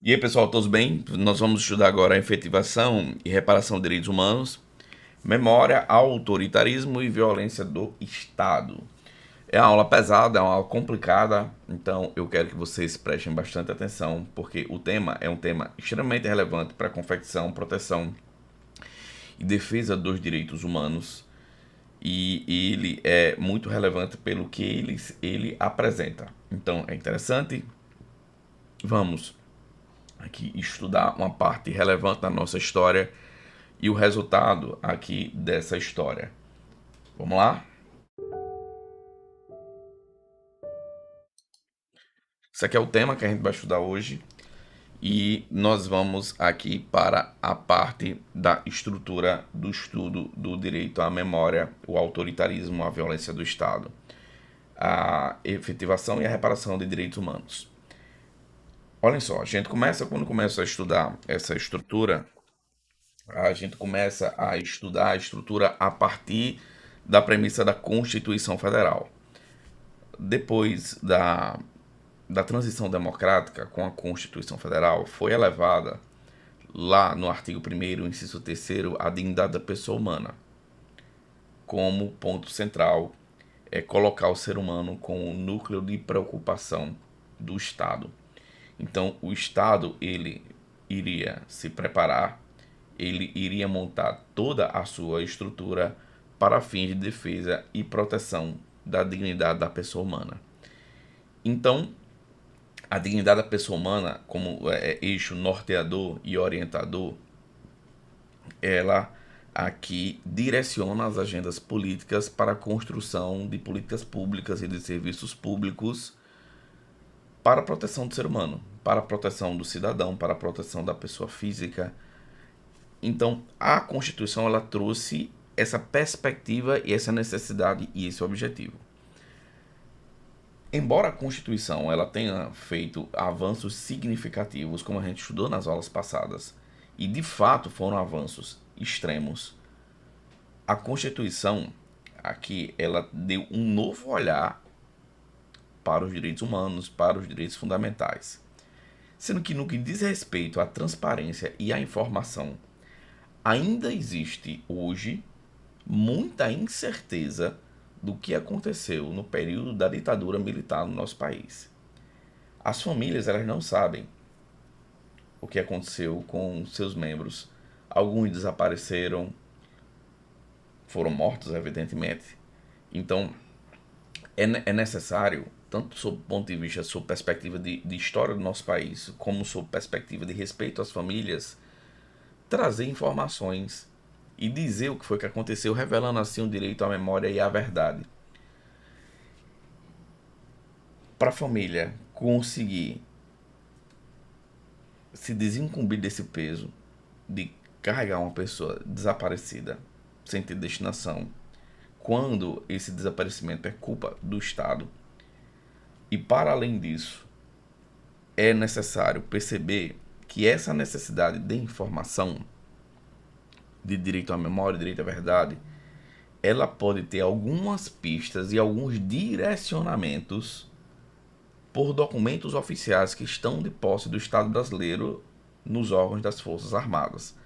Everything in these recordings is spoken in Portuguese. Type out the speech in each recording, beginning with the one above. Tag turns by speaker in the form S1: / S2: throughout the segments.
S1: E aí, pessoal, todos bem? Nós vamos estudar agora a efetivação e reparação de direitos humanos, memória, autoritarismo e violência do Estado. É uma aula pesada, é uma aula complicada, então eu quero que vocês prestem bastante atenção, porque o tema é um tema extremamente relevante para a confecção, proteção e defesa dos direitos humanos, e ele é muito relevante pelo que ele apresenta. Então é interessante. Vamos aqui estudar uma parte relevante da nossa história e o resultado aqui dessa história. Vamos lá? Isso aqui é o tema que a gente vai estudar hoje e nós vamos aqui para a parte da estrutura do estudo do direito à memória, o autoritarismo, a violência do Estado, a efetivação e a reparação de direitos humanos. Olhem só, a gente quando começa a estudar essa estrutura, a gente começa a estudar a estrutura a partir da premissa da Constituição Federal. Depois da transição democrática com a Constituição Federal, foi elevada lá no artigo 1º, inciso 3º, a dignidade da pessoa humana, como ponto central é colocar o ser humano como núcleo de preocupação do Estado. Então, o Estado ele iria se preparar, ele iria montar toda a sua estrutura para fins de defesa e proteção da dignidade da pessoa humana. Então, a dignidade da pessoa humana, como eixo norteador e orientador, ela aqui direciona as agendas políticas para a construção de políticas públicas e de serviços públicos para a proteção do ser humano, para a proteção do cidadão, para a proteção da pessoa física. Então, a Constituição ela trouxe essa perspectiva e essa necessidade e esse objetivo. Embora a Constituição ela tenha feito avanços significativos, como a gente estudou nas aulas passadas, e de fato foram avanços extremos, a Constituição aqui ela deu um novo olhar para os direitos humanos, para os direitos fundamentais. Sendo que no que diz respeito à transparência e à informação, ainda existe hoje muita incerteza do que aconteceu no período da ditadura militar no nosso país. As famílias elas não sabem o que aconteceu com seus membros. Alguns desapareceram, foram mortos, evidentemente. Então, é necessário, tanto sob o ponto de vista, sob perspectiva de história do nosso país, como sob perspectiva de respeito às famílias, trazer informações e dizer o que foi que aconteceu, revelando assim o direito à memória e à verdade. Para a família conseguir se desincumbir desse peso de carregar uma pessoa desaparecida sem ter destinação, quando esse desaparecimento é culpa do Estado, e para além disso, é necessário perceber que essa necessidade de informação, de direito à memória, direito à verdade, ela pode ter algumas pistas e alguns direcionamentos por documentos oficiais que estão de posse do Estado brasileiro nos órgãos das Forças Armadas.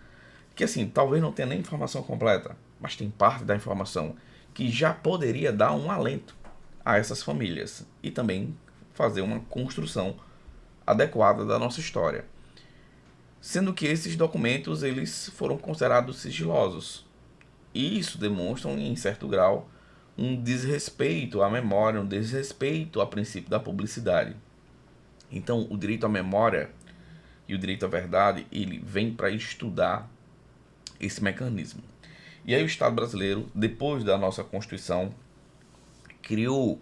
S1: Que assim, talvez não tenha nem informação completa, mas tem parte da informação que já poderia dar um alento a essas famílias e também fazer uma construção adequada da nossa história. Sendo que esses documentos eles foram considerados sigilosos. E isso demonstra, em certo grau, um desrespeito à memória, um desrespeito ao princípio da publicidade. Então, o direito à memória e o direito à verdade, ele vem para estudar esse mecanismo. E aí o Estado brasileiro, depois da nossa Constituição, criou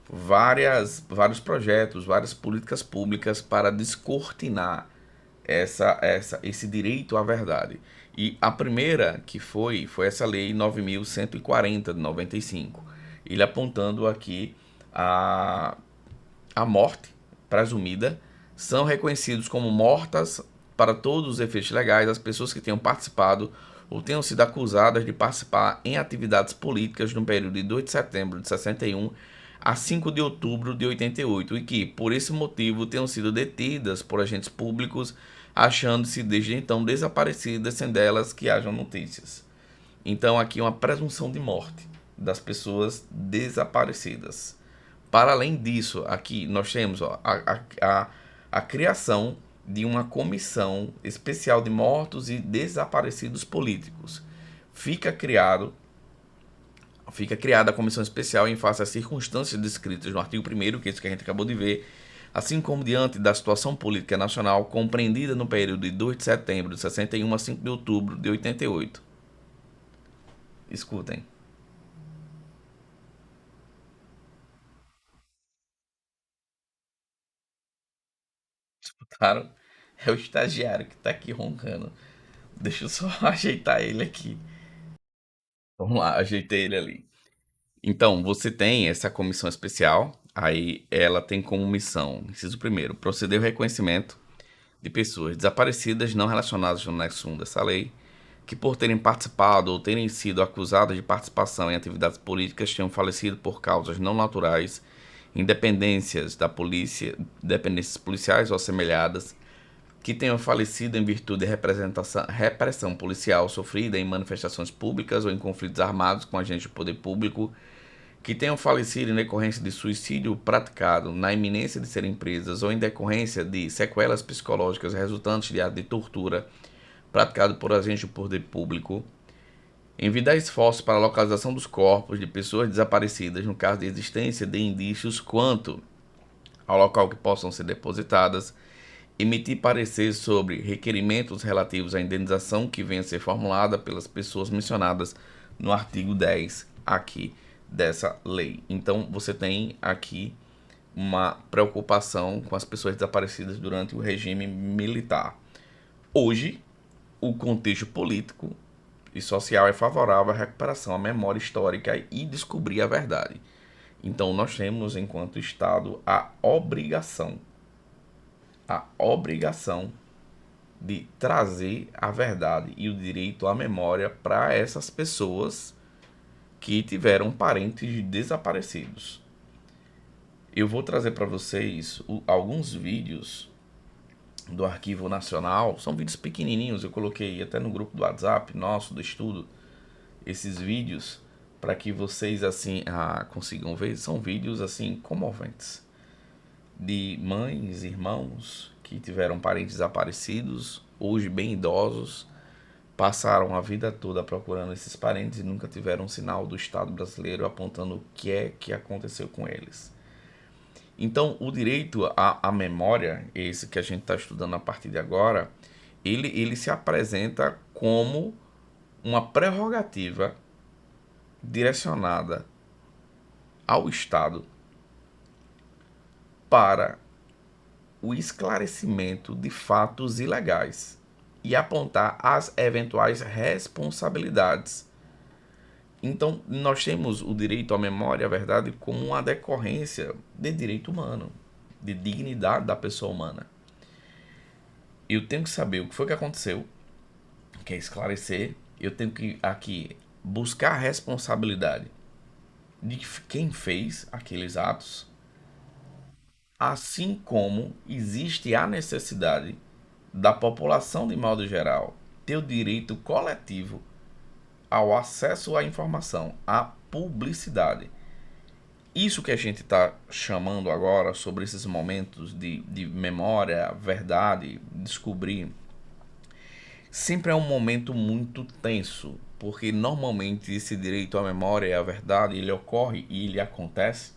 S1: vários projetos, várias políticas públicas para descortinar esse direito à verdade. E a primeira que foi essa lei 9.140 de 95. Ele apontando aqui a, a morte presumida são reconhecidos como mortas para todos os efeitos legais as pessoas que tenham participado ou tenham sido acusadas de participar em atividades políticas no período de 2 de setembro de 61 a 5 de outubro de 88 e que, por esse motivo, tenham sido detidas por agentes públicos, achando-se desde então desaparecidas sem delas que hajam notícias. Então, aqui uma presunção de morte das pessoas desaparecidas. Para além disso, aqui nós temos a criação de uma comissão especial de mortos e desaparecidos políticos. Fica criado Fica criada a comissão especial em face às circunstâncias descritas no artigo 1º, que é isso que a gente acabou de ver, assim como diante da situação política nacional compreendida no período de 2 de setembro de 61 a 5 de outubro de 88. Escutem. Escutaram? É o estagiário que está aqui roncando. Deixa eu só ajeitar ele aqui. Vamos lá, ajeitei ele ali. Então, você tem essa comissão especial, aí ela tem como missão, inciso primeiro, proceder ao reconhecimento de pessoas desaparecidas não relacionadas no anexo 1 dessa lei, que por terem participado ou terem sido acusadas de participação em atividades políticas tenham falecido por causas não naturais, independências da polícia, dependências policiais ou assemelhadas, que tenham falecido em virtude de repressão policial sofrida em manifestações públicas ou em conflitos armados com agentes de poder público, que tenham falecido em decorrência de suicídio praticado na iminência de serem presas ou em decorrência de sequelas psicológicas resultantes de ato de tortura praticado por agentes de poder público, envidar esforços para a localização dos corpos de pessoas desaparecidas no caso de existência de indícios quanto ao local que possam ser depositadas, emitir parecer sobre requerimentos relativos à indenização que venha a ser formulada pelas pessoas mencionadas no artigo 10 aqui dessa lei. Então você tem aqui uma preocupação com as pessoas desaparecidas durante o regime militar. Hoje, o contexto político e social é favorável à recuperação, à memória histórica e descobrir a verdade. Então nós temos, enquanto Estado, a obrigação de trazer a verdade e o direito à memória para essas pessoas que tiveram parentes desaparecidos. Eu vou trazer para vocês alguns vídeos do Arquivo Nacional. São vídeos pequenininhos, eu coloquei até no grupo do WhatsApp nosso, do estudo, esses vídeos para que vocês assim consigam ver. São vídeos assim comoventes de mães, irmãos que tiveram parentes desaparecidos, hoje bem idosos, passaram a vida toda procurando esses parentes e nunca tiveram um sinal do Estado brasileiro apontando o que é que aconteceu com eles. Então, o direito à memória, esse que a gente está estudando a partir de agora, ele se apresenta como uma prerrogativa direcionada ao Estado para o esclarecimento de fatos ilegais e apontar as eventuais responsabilidades. Então, nós temos o direito à memória, à verdade, como uma decorrência de direito humano, de dignidade da pessoa humana. Eu tenho que saber o que foi que aconteceu, que é esclarecer. Eu tenho que aqui buscar a responsabilidade de quem fez aqueles atos, assim como existe a necessidade da população de modo geral ter o direito coletivo ao acesso à informação, à publicidade. Isso que a gente está chamando agora sobre esses momentos de memória, verdade, descobrir, sempre é um momento muito tenso, porque normalmente esse direito à memória e à verdade ele ocorre e ele acontece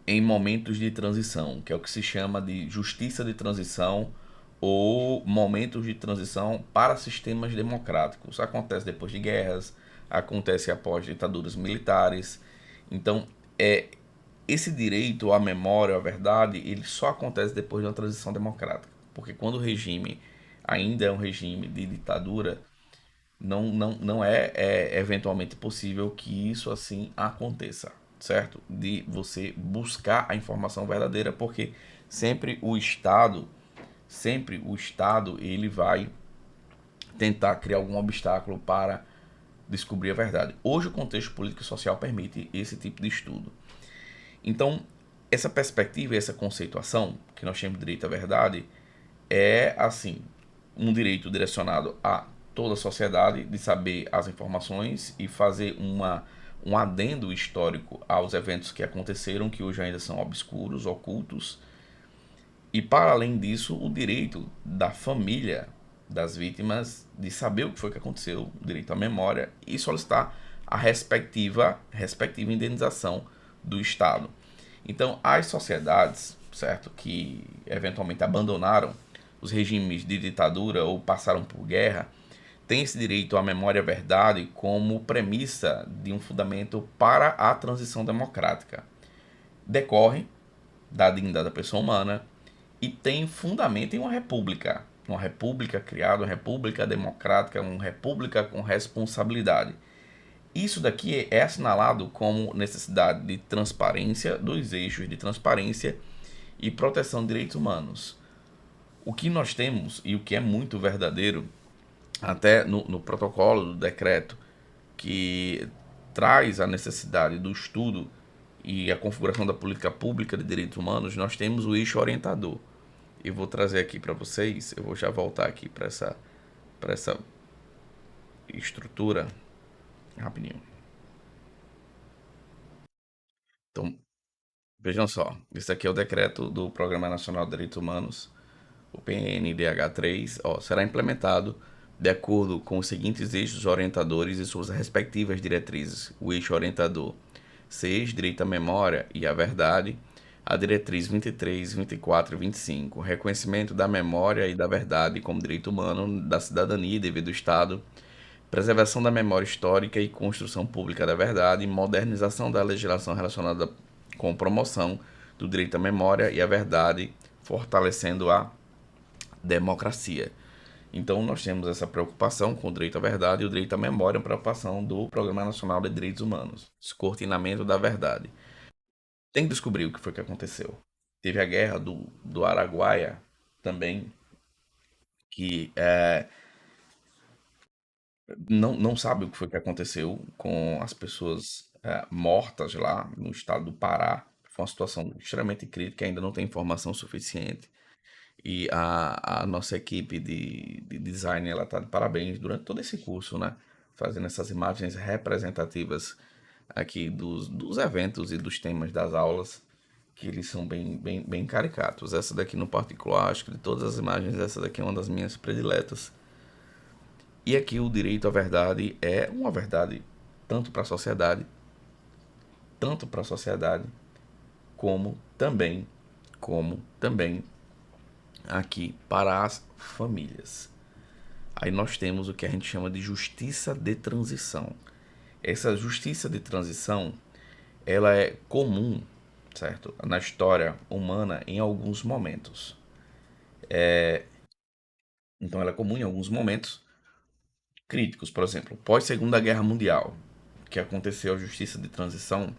S1: em momentos de transição, que é o que se chama de justiça de transição ou momentos de transição para sistemas democráticos. Acontece depois de guerras, acontece após ditaduras militares. Então, esse direito à memória, à verdade, ele só acontece depois de uma transição democrática. Porque quando o regime ainda é um regime de ditadura, não é eventualmente possível que isso assim aconteça, certo? De você buscar a informação verdadeira, porque sempre o Estado, ele vai tentar criar algum obstáculo para descobrir a verdade. Hoje o contexto político e social permite esse tipo de estudo. Então, essa perspectiva e essa conceituação, que nós chamamos de direito à verdade, é, assim, um direito direcionado a toda a sociedade de saber as informações e fazer um adendo histórico aos eventos que aconteceram, que hoje ainda são obscuros, ocultos. E, para além disso, o direito da família das vítimas de saber o que foi que aconteceu, o direito à memória e solicitar a respectiva indenização do Estado. Então, as sociedades, certo, que eventualmente abandonaram os regimes de ditadura ou passaram por guerra, têm esse direito à memória e à verdade como premissa de um fundamento para a transição democrática. Decorre da dignidade da pessoa humana e tem fundamento em uma república criada, uma república democrática, uma república com responsabilidade. Isso daqui é assinalado como necessidade de transparência, dos eixos de transparência e proteção de direitos humanos. O que nós temos, e o que é muito verdadeiro, até no protocolo do decreto, que traz a necessidade do estudo e a configuração da política pública de direitos humanos, nós temos o eixo orientador. Eu vou trazer aqui para vocês, eu vou já voltar aqui para essa estrutura rapidinho. Então, vejam só, esse aqui é o decreto do Programa Nacional de Direitos Humanos, o PNDH3, será implementado de acordo com os seguintes eixos orientadores e suas respectivas diretrizes. O eixo orientador 6, direito à memória e à verdade. A diretriz 23, 24 e 25, reconhecimento da memória e da verdade como direito humano, da cidadania e dever do Estado, preservação da memória histórica e construção pública da verdade, modernização da legislação relacionada com promoção do direito à memória e à verdade, fortalecendo a democracia. Então, nós temos essa preocupação com o direito à verdade e o direito à memória, uma preocupação do Programa Nacional de Direitos Humanos, descortinamento da verdade. Tem que descobrir o que foi que aconteceu. Teve a guerra do Araguaia também, que não sabe o que foi que aconteceu com as pessoas mortas lá no estado do Pará. Foi uma situação extremamente crítica, ainda não tem informação suficiente. E a nossa equipe de design, ela tá de parabéns durante todo esse curso, né? Fazendo essas imagens representativas aqui dos eventos e dos temas das aulas, que eles são bem caricatos. Essa daqui no particular, acho que de todas as imagens, essa daqui é uma das minhas prediletas. E aqui o direito à verdade é uma verdade tanto para a sociedade, tanto para a sociedade, como também aqui para as famílias. Aí nós temos o que a gente chama de justiça de transição. Essa justiça de transição, ela é comum, certo, na história humana em alguns momentos. Então ela é comum em alguns momentos críticos, por exemplo, pós Segunda Guerra Mundial, que aconteceu a justiça de transição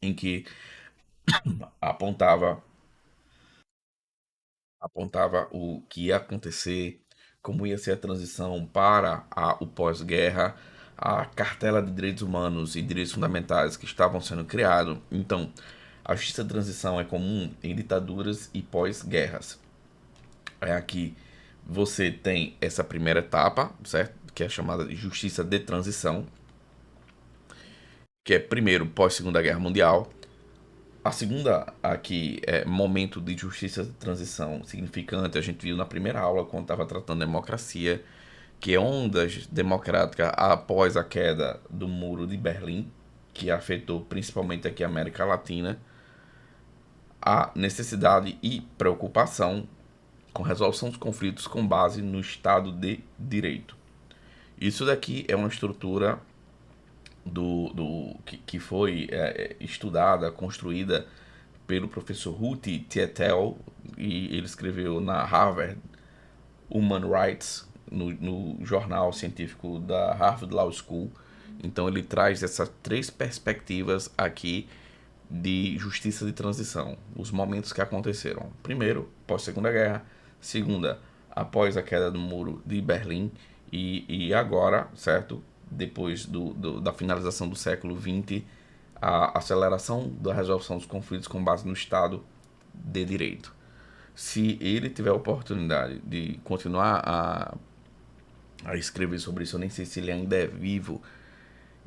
S1: em que apontava apontava o que ia acontecer, como ia ser a transição para o pós-guerra, a cartela de direitos humanos e direitos fundamentais que estavam sendo criados. Então, a justiça de transição é comum em ditaduras e pós-guerras. É aqui você tem essa primeira etapa, certo? Que é chamada de justiça de transição, que é primeiro pós Segunda Guerra Mundial. A segunda aqui é momento de justiça de transição significante. A gente viu na primeira aula quando estava tratando de democracia, que é ondas democráticas após a queda do muro de Berlim, que afetou principalmente aqui a América Latina, a necessidade e preocupação com resolução dos conflitos com base no Estado de Direito. Isso daqui é uma estrutura que foi estudada, construída pelo professor Ruti Tietel, e ele escreveu na Harvard Human Rights, no jornal científico da Harvard Law School. Então ele traz essas três perspectivas aqui de justiça de transição, os momentos que aconteceram. Primeiro, pós Segunda Guerra. Segunda, após a queda do muro de Berlim. E agora, certo? depois da finalização do século XX, a aceleração da resolução dos conflitos com base no Estado de Direito. Se ele tiver a oportunidade de continuar a escrever sobre isso, eu nem sei se ele ainda é vivo,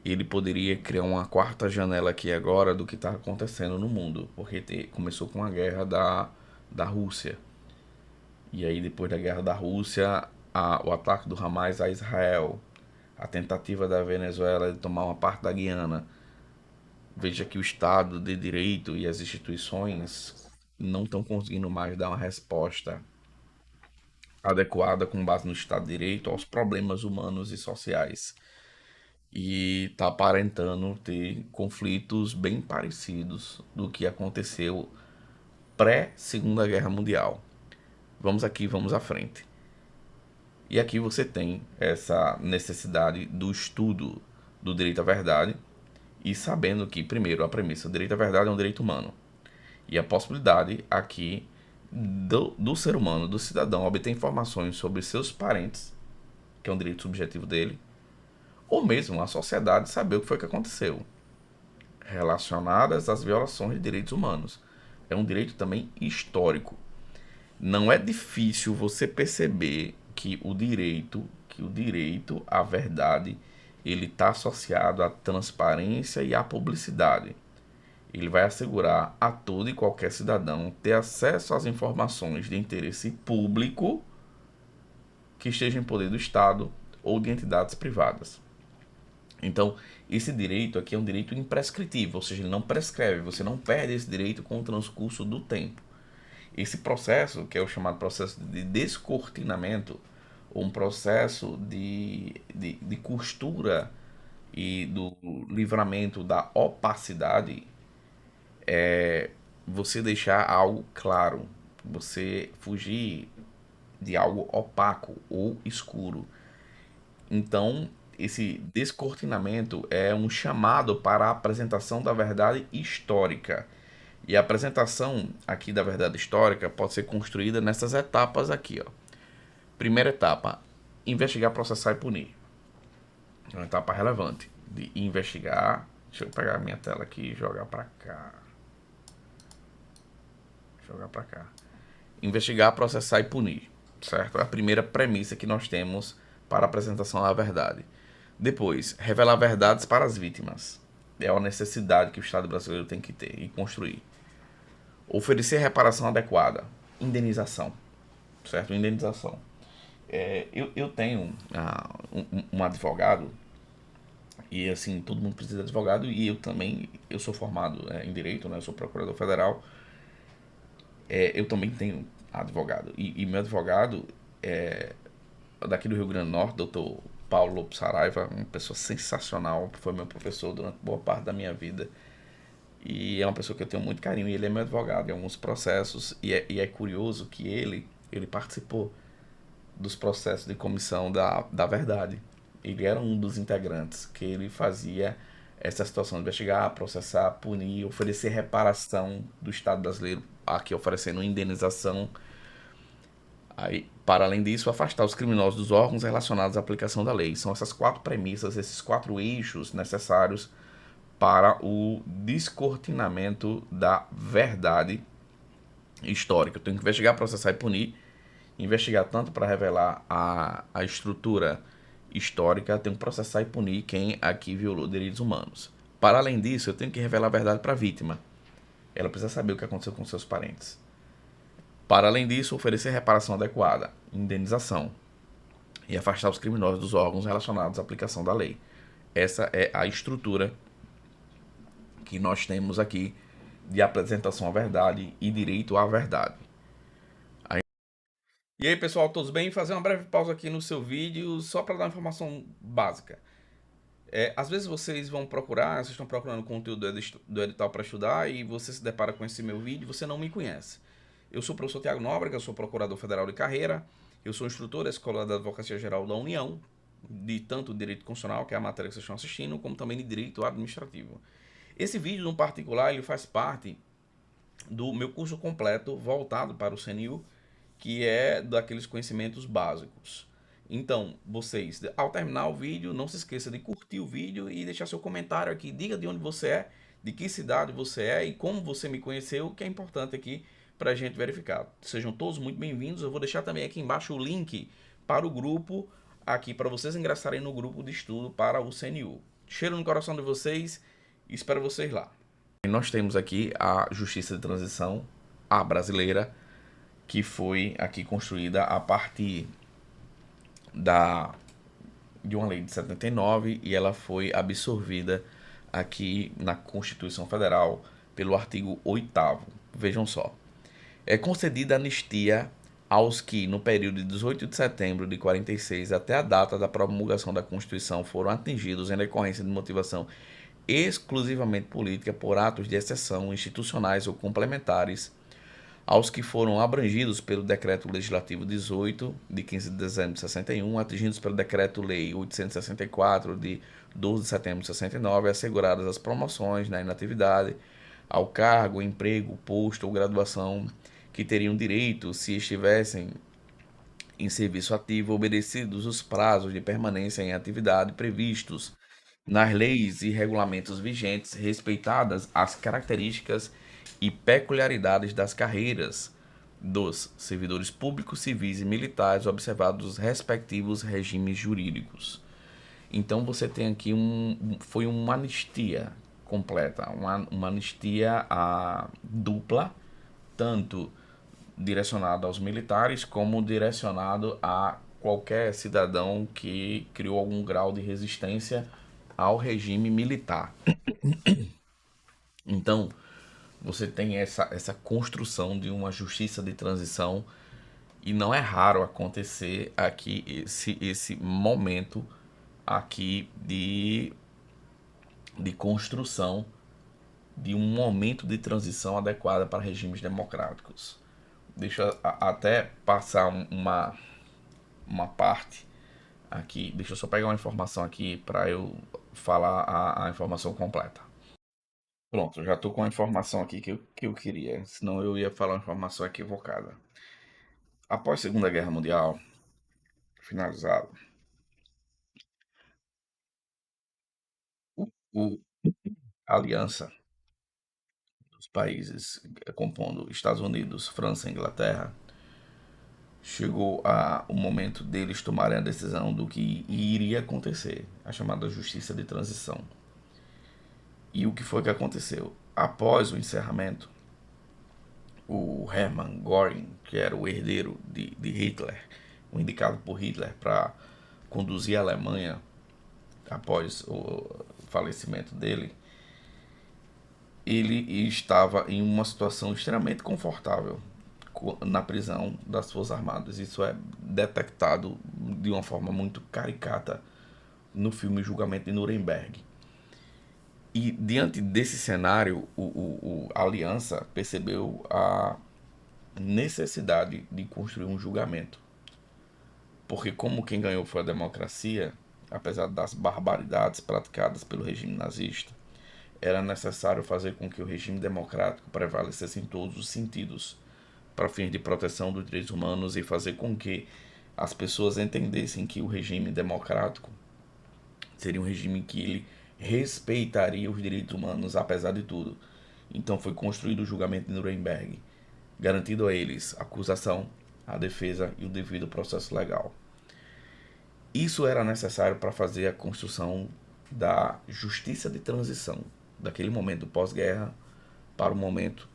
S1: ele poderia criar uma quarta janela aqui agora do que está acontecendo no mundo, porque começou com a guerra da Rússia. E aí, depois da guerra da Rússia, o ataque do Hamas a Israel, a tentativa da Venezuela de tomar uma parte da Guiana. Veja que o Estado de Direito e as instituições não estão conseguindo mais dar uma resposta adequada com base no Estado de Direito aos problemas humanos e sociais. E está aparentando ter conflitos bem parecidos do que aconteceu pré-Segunda Guerra Mundial. Vamos aqui, vamos à frente. E aqui você tem essa necessidade do estudo do direito à verdade e sabendo que, primeiro, a premissa, o direito à verdade é um direito humano. E a possibilidade aqui do ser humano, do cidadão, obter informações sobre seus parentes, que é um direito subjetivo dele, ou mesmo a sociedade saber o que foi que aconteceu, relacionadas às violações de direitos humanos. É um direito também histórico. Não é difícil você perceber que o direito à verdade, ele está associado à transparência e à publicidade. Ele vai assegurar a todo e qualquer cidadão ter acesso às informações de interesse público que estejam em poder do Estado ou de entidades privadas. Então, esse direito aqui é um direito imprescritível, ou seja, ele não prescreve, você não perde esse direito com o transcurso do tempo. Esse processo, que é o chamado processo de descortinamento, ou um processo de costura e do livramento da opacidade, é você deixar algo claro, você fugir de algo opaco ou escuro. Então, esse descortinamento é um chamado para a apresentação da verdade histórica. E a apresentação aqui da verdade histórica pode ser construída nessas etapas aqui, ó. Primeira etapa, investigar, processar e punir. É uma etapa relevante de investigar. Deixa eu pegar a minha tela aqui e jogar para cá. Investigar, processar e punir, certo? É a primeira premissa que nós temos para a apresentação da verdade. Depois, revelar verdades para as vítimas. É uma necessidade que o Estado brasileiro tem que ter e construir. Oferecer reparação adequada. Indenização, certo? Indenização. Eu tenho um advogado, e assim, todo mundo precisa de advogado, e eu também, eu sou formado em Direito, né? Eu sou procurador federal, eu também tenho advogado, e meu advogado é daqui do Rio Grande do Norte, doutor Paulo Lopes Saraiva, uma pessoa sensacional, foi meu professor durante boa parte da minha vida, e é uma pessoa que eu tenho muito carinho, e ele é meu advogado em alguns processos, e é curioso que ele participou dos processos de comissão da verdade. Ele era um dos integrantes que ele fazia essa situação de investigar, processar, punir, oferecer reparação do Estado brasileiro, aqui oferecendo indenização. Aí, para além disso, afastar os criminosos dos órgãos relacionados à aplicação da lei. São essas quatro premissas, esses quatro eixos necessários para o descortinamento da verdade histórica. Eu tenho que investigar, processar e punir. Investigar tanto para revelar a estrutura histórica, tenho que processar e punir quem aqui violou direitos humanos. Para além disso, eu tenho que revelar a verdade para a vítima. Ela precisa saber o que aconteceu com seus parentes. Para além disso, oferecer reparação adequada, indenização e afastar os criminosos dos órgãos relacionados à aplicação da lei. Essa é a estrutura que nós temos aqui de apresentação à verdade e direito à verdade. E aí, pessoal, todos bem? Fazer uma breve pausa aqui no seu vídeo só para dar uma informação básica. Às vezes vocês vão procurar, vocês estão procurando conteúdo do edital para estudar e você se depara com esse meu vídeo e você não me conhece. Eu sou o professor Tiago Nóbrega, eu sou procurador federal de carreira, eu sou instrutor da Escola da Advocacia Geral da União, de tanto direito constitucional, que é a matéria que vocês estão assistindo, como também de direito administrativo. Esse vídeo, no particular, ele faz parte do meu curso completo voltado para o CNU, que é daqueles conhecimentos básicos. Então, vocês, ao terminar o vídeo, não se esqueça de curtir o vídeo e deixar seu comentário aqui. Diga de onde você é, de que cidade você é e como você me conheceu, que é importante aqui para a gente verificar. Sejam todos muito bem-vindos. Eu vou deixar também aqui embaixo o link para o grupo, aqui para vocês ingressarem no grupo de estudo para o CNU. Cheiro no coração de vocês e espero vocês lá. E nós temos aqui a Justiça de Transição, a brasileira, que foi aqui construída a partir da de uma lei de 79 e ela foi absorvida aqui na Constituição Federal pelo artigo 8º. Vejam só. É concedida anistia aos que, no período de 18 de setembro de 46 até a data da promulgação da Constituição, foram atingidos em decorrência de motivação exclusivamente política por atos de exceção institucionais ou complementares aos que foram abrangidos pelo Decreto Legislativo 18, de 15 de dezembro de 61, atingidos pelo Decreto-Lei 864, de 12 de setembro de 69, asseguradas as promoções na inatividade, ao cargo, emprego, posto ou graduação que teriam direito se estivessem em serviço ativo, obedecidos os prazos de permanência em atividade previstos nas leis e regulamentos vigentes, respeitadas as características e peculiaridades das carreiras dos servidores públicos, civis e militares, observados os respectivos regimes jurídicos. Então você tem aqui foi uma anistia completa, uma anistia dupla, tanto direcionado aos militares como direcionado a qualquer cidadão que criou algum grau de resistência ao regime militar. Então, você tem essa construção de uma justiça de transição e não é raro acontecer aqui esse momento aqui de construção de um momento de transição adequada para regimes democráticos. Deixa eu até passar uma parte aqui. Deixa eu só pegar uma informação aqui para eu falar a informação completa. Pronto, já estou com a informação aqui que eu queria, senão eu ia falar uma informação equivocada. Após a Segunda Guerra Mundial finalizada, o, a aliança dos países compondo Estados Unidos, França e Inglaterra chegou a o momento deles tomarem a decisão do que iria acontecer, a chamada justiça de transição. E o que foi que aconteceu? Após o encerramento, o Hermann Göring, que era o herdeiro de Hitler, o indicado por Hitler para conduzir a Alemanha após o falecimento dele, ele estava em uma situação extremamente confortável na prisão das Forças Armadas. Isso é detectado de uma forma muito caricata no filme Julgamento de Nuremberg. E diante desse cenário, a Aliança percebeu a necessidade de construir um julgamento. Porque, como quem ganhou foi a democracia, apesar das barbaridades praticadas pelo regime nazista, era necessário fazer com que o regime democrático prevalecesse em todos os sentidos, para fins de proteção dos direitos humanos e fazer com que as pessoas entendessem que o regime democrático seria um regime que ele respeitaria os direitos humanos apesar de tudo. Então foi construído o julgamento de Nuremberg, garantindo a eles a acusação, a defesa e o devido processo legal. Isso era necessário para fazer a construção da justiça de transição, daquele momento pós-guerra para o momento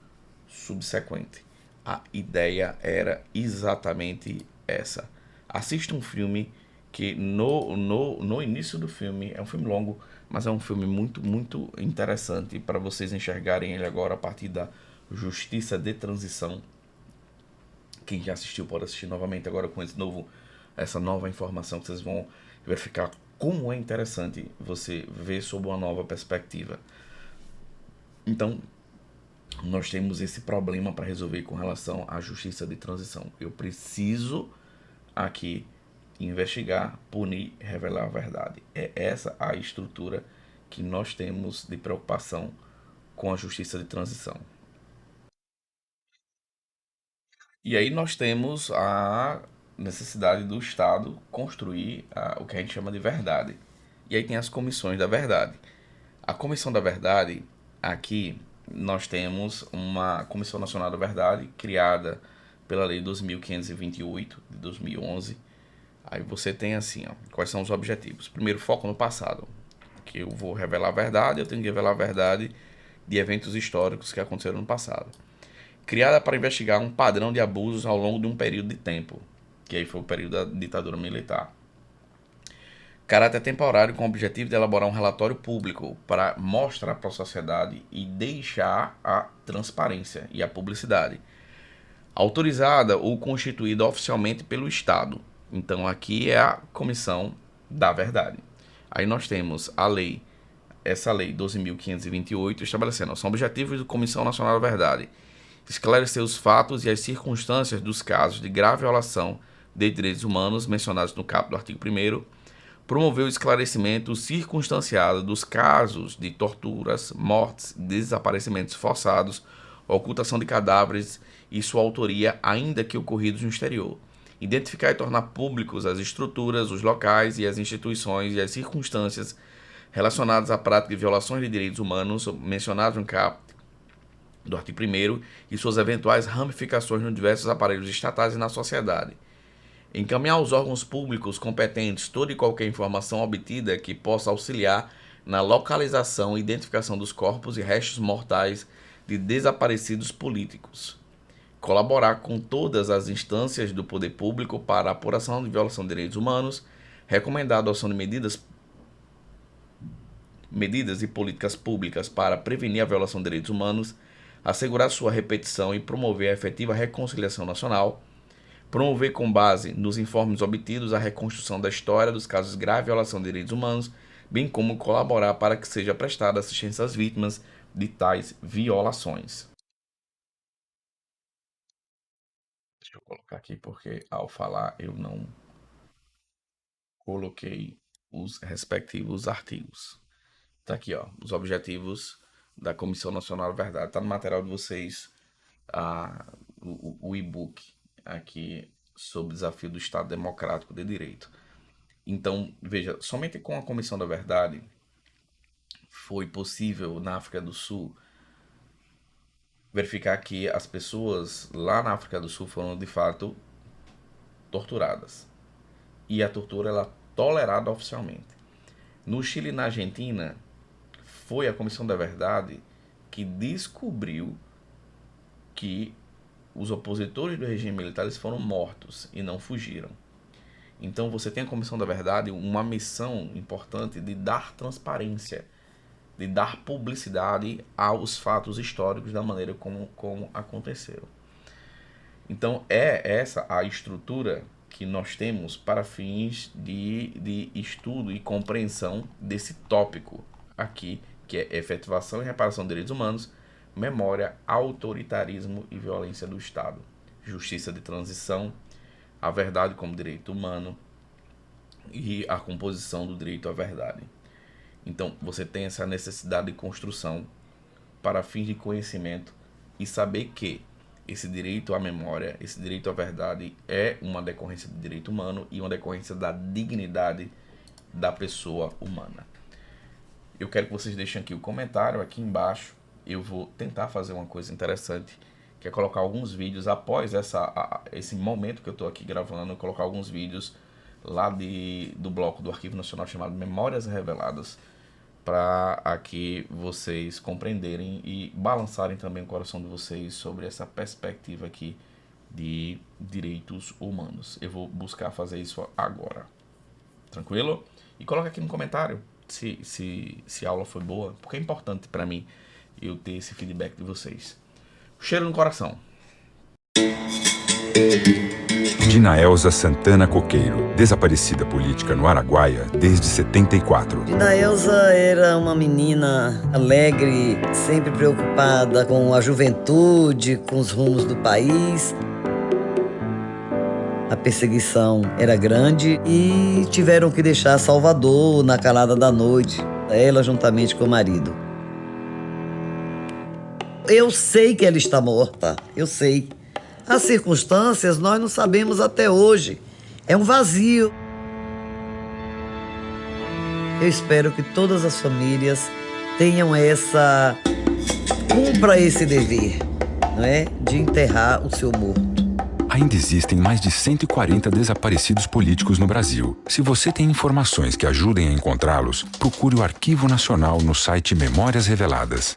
S1: subsequente. A ideia era exatamente essa. Assista um filme que no início do filme, é um filme longo, mas é um filme muito interessante para vocês enxergarem ele agora a partir da justiça de transição. Quem já assistiu pode assistir novamente agora com essa nova informação que vocês vão verificar como é interessante você ver sob uma nova perspectiva. Então, nós temos esse problema para resolver com relação à justiça de transição. Eu preciso aqui investigar, punir, revelar a verdade. É essa a estrutura que nós temos de preocupação com a justiça de transição. E aí nós temos necessidade do Estado construir o que a gente chama de verdade. E aí tem as comissões da verdade. A Comissão da Verdade, aqui nós temos uma Comissão Nacional da Verdade, criada pela Lei 2.528, de 2011. Aí você tem assim, ó, quais são os objetivos. Primeiro, foco no passado, que eu vou revelar a verdade, eu tenho que revelar a verdade de eventos históricos que aconteceram no passado. Criada para investigar um padrão de abusos ao longo de um período de tempo, que aí foi o período da ditadura militar. Caráter temporário com o objetivo de elaborar um relatório público para mostrar para a sociedade e deixar a transparência e a publicidade. Autorizada ou constituída oficialmente pelo Estado. Então aqui é a Comissão da Verdade. Aí nós temos a lei, essa lei 12.528, estabelecendo os objetivos da Comissão Nacional da Verdade. Esclarecer os fatos e as circunstâncias dos casos de grave violação de direitos humanos mencionados no caput do artigo 1º, promover o esclarecimento circunstanciado dos casos de torturas, mortes, desaparecimentos forçados, ocultação de cadáveres e sua autoria, ainda que ocorridos no exterior. Identificar e tornar públicos as estruturas, os locais e as instituições e as circunstâncias relacionadas à prática de violações de direitos humanos mencionados no caput do artigo 1º e suas eventuais ramificações nos diversos aparelhos estatais e na sociedade. Encaminhar aos órgãos públicos competentes toda e qualquer informação obtida que possa auxiliar na localização e identificação dos corpos e restos mortais de desaparecidos políticos. Colaborar com todas as instâncias do poder público para a apuração de violação de direitos humanos, recomendar a adoção de medidas e políticas públicas para prevenir a violação de direitos humanos, assegurar sua repetição e promover a efetiva reconciliação nacional, promover com base nos informes obtidos a reconstrução da história dos casos de grave violação de direitos humanos, bem como colaborar para que seja prestada assistência às vítimas de tais violações. Deixa eu colocar aqui porque ao falar eu não coloquei os respectivos artigos. Tá aqui, ó, os objetivos da Comissão Nacional da Verdade. Tá no material de vocês o e-book aqui sobre o desafio do Estado Democrático de Direito. Então, veja, somente com a Comissão da Verdade foi possível na África do Sul verificar que as pessoas lá na África do Sul foram de fato torturadas. E a tortura ela é tolerada oficialmente. No Chile e na Argentina, foi a Comissão da Verdade que descobriu que os opositores do regime militar eles foram mortos e não fugiram. Então você tem a Comissão da Verdade uma missão importante de dar transparência, de dar publicidade aos fatos históricos da maneira como aconteceram. Então é essa a estrutura que nós temos para fins de estudo e compreensão desse tópico aqui, que é efetivação e reparação de direitos humanos, memória, autoritarismo e violência do Estado, justiça de transição, a verdade como direito humano e a composição do direito à verdade. Então, você tem essa necessidade de construção para fins de conhecimento e saber que esse direito à memória, esse direito à verdade é uma decorrência do direito humano e uma decorrência da dignidade da pessoa humana. Eu quero que vocês deixem aqui o comentário aqui embaixo. Eu vou tentar fazer uma coisa interessante, que é colocar alguns vídeos após esse momento que eu estou aqui gravando, colocar alguns vídeos lá do bloco do Arquivo Nacional chamado Memórias Reveladas, para aqui vocês compreenderem e balançarem também o coração de vocês sobre essa perspectiva aqui de direitos humanos. Eu vou buscar fazer isso agora. Tranquilo? E coloca aqui no comentário se a aula foi boa, porque é importante para mim eu ter esse feedback de vocês. Cheiro no coração.
S2: Dinaelza Santana Coqueiro, desaparecida política no Araguaia desde 74.
S3: Dinaelza era uma menina alegre, sempre preocupada com a juventude, com os rumos do país. A perseguição era grande e tiveram que deixar Salvador na calada da noite, ela juntamente com o marido. Eu sei que ela está morta, eu sei. As circunstâncias nós não sabemos até hoje. É um vazio. Eu espero que todas as famílias tenham cumpra esse dever, não é? De enterrar o seu morto.
S2: Ainda existem mais de 140 desaparecidos políticos no Brasil. Se você tem informações que ajudem a encontrá-los, procure o Arquivo Nacional no site Memórias Reveladas.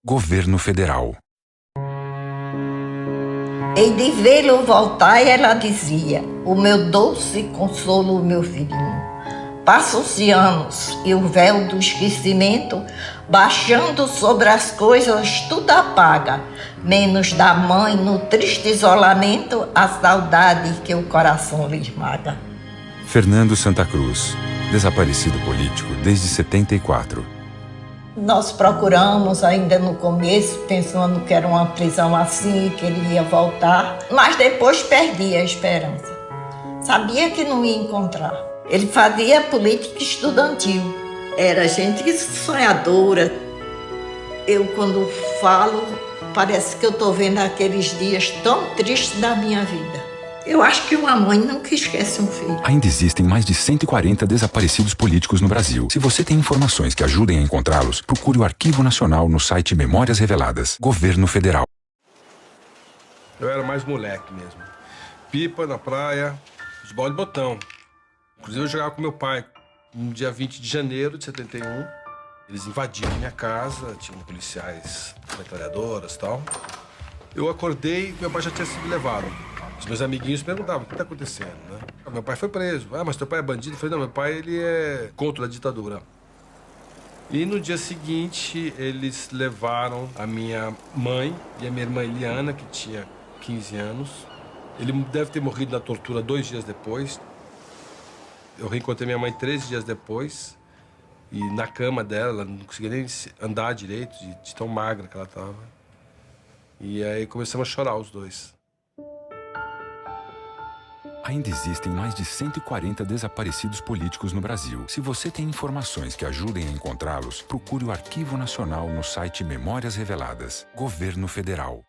S2: Governo Federal.
S4: Hei de vê-lo voltar, e ela dizia, o meu doce consolo, meu filhinho. Passam-se anos e o véu do esquecimento, baixando sobre as coisas, tudo apaga, menos da mãe no triste isolamento, a saudade que o coração lhe esmaga.
S2: Fernando Santa Cruz, desaparecido político desde 74.
S4: Nós procuramos ainda no começo, pensando que era uma prisão assim, que ele ia voltar, mas depois perdi a esperança. Sabia que não ia encontrar. Ele fazia política estudantil. Era gente sonhadora. Eu, quando falo, parece que eu estou vendo aqueles dias tão tristes da minha vida. Eu acho que uma mãe nunca esquece um filho.
S2: Ainda existem mais de 140 desaparecidos políticos no Brasil. Se você tem informações que ajudem a encontrá-los, procure o Arquivo Nacional no site Memórias Reveladas. Governo Federal.
S5: Eu era mais moleque mesmo. Pipa na praia, futebol de botão. Inclusive eu jogava com meu pai. No dia 20 de janeiro de 71, eles invadiram minha casa, tinham policiais, metralhadoras e tal. Eu acordei e meu pai já tinha sido levado. Os meus amiguinhos perguntavam, o que está acontecendo, né? Meu pai foi preso. Ah, mas teu pai é bandido? Eu falei, não, meu pai, ele é contra a ditadura. E no dia seguinte, eles levaram a minha mãe e a minha irmã Eliana, que tinha 15 anos. Ele deve ter morrido na tortura 2 dias depois. Eu reencontrei minha mãe 13 dias depois. E na cama dela, ela não conseguia nem andar direito, de tão magra que ela estava. E aí começamos a chorar os dois.
S2: Ainda existem mais de 140 desaparecidos políticos no Brasil. Se você tem informações que ajudem a encontrá-los, procure o Arquivo Nacional no site Memórias Reveladas. Governo Federal.